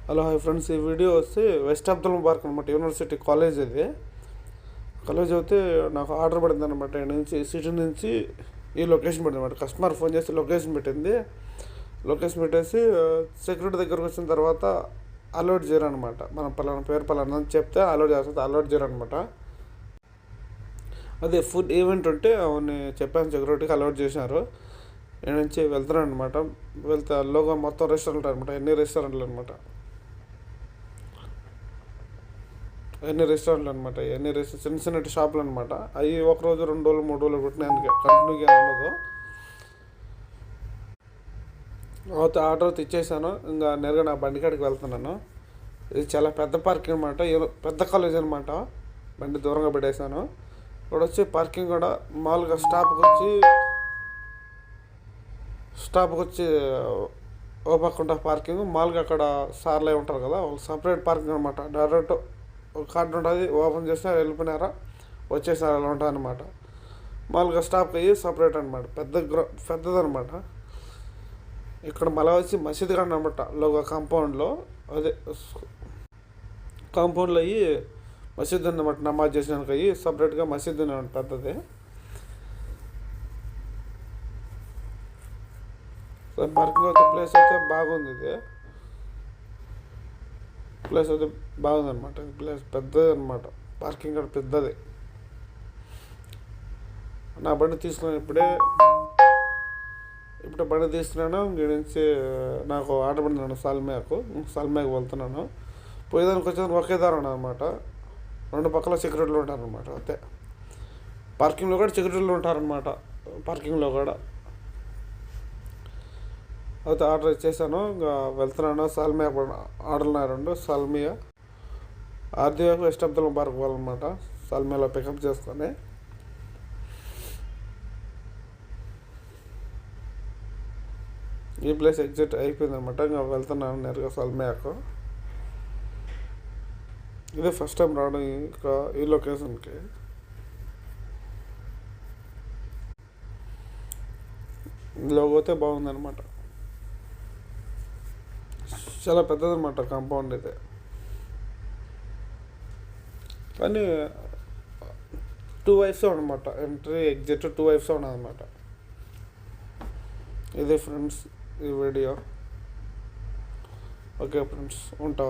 Hello hi friends, ఈ video వస్తే west Abdul Mubarak అనమాట, యూనివర్సిటీ కాలేజ్ ఇది. కాలేజ్ అయితే నాకు ఆర్డర్ పడింది అనమాట. నుంచి సిటీ నుంచి ఈ లొకేషన్ పడింది అనమాట. కస్టమర్ ఫోన్ చేసి లొకేషన్ పెట్టింది. లొకేషన్ పెట్టేసి సెక్యూరిటీ దగ్గరకు వచ్చిన తర్వాత అలౌట్ చేయరు అనమాట. మనం పలానా పేరు పలానా అని చెప్తే అలౌట్ చేస్తుంది, అలౌట్ చేయరు అనమాట. అదే ఫుడ్ ఈవెంట్ ఉంటే అవన్నీ చెప్పాను, సెక్యూరిటీకి అలౌట్ చేసినారు. నేను నుంచి వెళ్తున్నాను అనమాట. వెళ్తే అల్లోగా మొత్తం రెస్టారెంట్ అనమాట, ఎన్ని రెస్టారెంట్లు అనమాట, చిన్న చిన్న షాపులు అనమాట. అవి ఒక రోజు 2 రోజులు 3 రోజులు కొట్టినానికి కంటిన్యూగా ఉండదు. అయితే ఆర్డర్ ఇచ్చేసాను. ఇంకా నేరుగా నా బండి కాడికి వెళ్తున్నాను. ఇది చాలా పెద్ద పార్కింగ్ అనమాట, పెద్ద కాలేజ్ అనమాట. బండి దూరంగా పెట్టేశాను. ఇక్కడ వచ్చి పార్కింగ్ కూడా మామూలుగా స్టాప్కి వచ్చి ఓ పక్క ఉంటుంది పార్కింగ్. మామూలుగా అక్కడ సార్లే ఉంటారు కదా, వాళ్ళు సపరేట్ పార్కింగ్ అనమాట. డైరెక్ట్ ఒక కార్డు ఉంటుంది, ఓపెన్ చేసినా వెళ్ళిపోయినారా వచ్చేసారు, అలా ఉంటుంది అనమాట. మామూలుగా స్టాప్కి అయ్యి సపరేట్ అనమాట, పెద్దదనమాట. ఇక్కడ మళ్ళీ వచ్చి మసీద్ కానీ అనమాట, లోగా కాంపౌండ్లో అయ్యి మసీద్ అనమాట. నమాజ్ చేసినానికి అయ్యి సపరేట్గా మసీద్ అనమాట, పెద్దది. పార్కింగ్ అయితే ప్లేస్ అయితే బాగుంది. ప్లేస్ అయితే బాగుందన్నమాట. ప్లేస్ పెద్దది అనమాట, పార్కింగ్ కూడా పెద్దది. నా బండి తీసుకున్నాను ఇప్పుడు బండి తీసుకున్నాను. ఇంక నుంచి నాకు ఆర్డర్ పడినాను సాల్మియాకు వెళ్తున్నాను. పోయేదానికి వచ్చేదానికి ఒకే దారి అనమాట. 2 పక్కల సెక్యూరిటీలు ఉంటారనమాట. అంతే, పార్కింగ్లో కూడా సెక్యూరిటీలు ఉంటారనమాట, పార్కింగ్లో కూడా. అయితే ఆర్డర్ ఇచ్చేసాను, ఇంకా వెళ్తున్నాను. సాల్మియా ఆర్డర్ ఉన్నాయి 2, సాల్మియా ఆర్దివాకు వెస్ట్ అబ్దుల్ ముబారక్ పోవాలన్నమాట. సాల్మియాలో పికప్ చేసుకొని ఈ ప్లేస్ ఎగ్జిట్ అయిపోయింది అనమాట. ఇంకా వెళ్తున్నాను నేరుగా సాల్మియాకు. ఇదే ఫస్ట్ టైం రావడం ఈ లొకేషన్కి. ఇందులో పోతే బాగుందన్నమాట. చాలా పెద్దదన్నమాట కాంపౌండ్ ఇది. కానీ 2 వైఫ్స్ అనమాట, ఎంట్రీ ఎగ్జిట్ 2 వైఫ్స్ ఉన్నదన్నమాట. ఇదే ఫ్రెండ్స్ ఈ వీడియో. ఓకే ఫ్రెండ్స్, ఉంటా.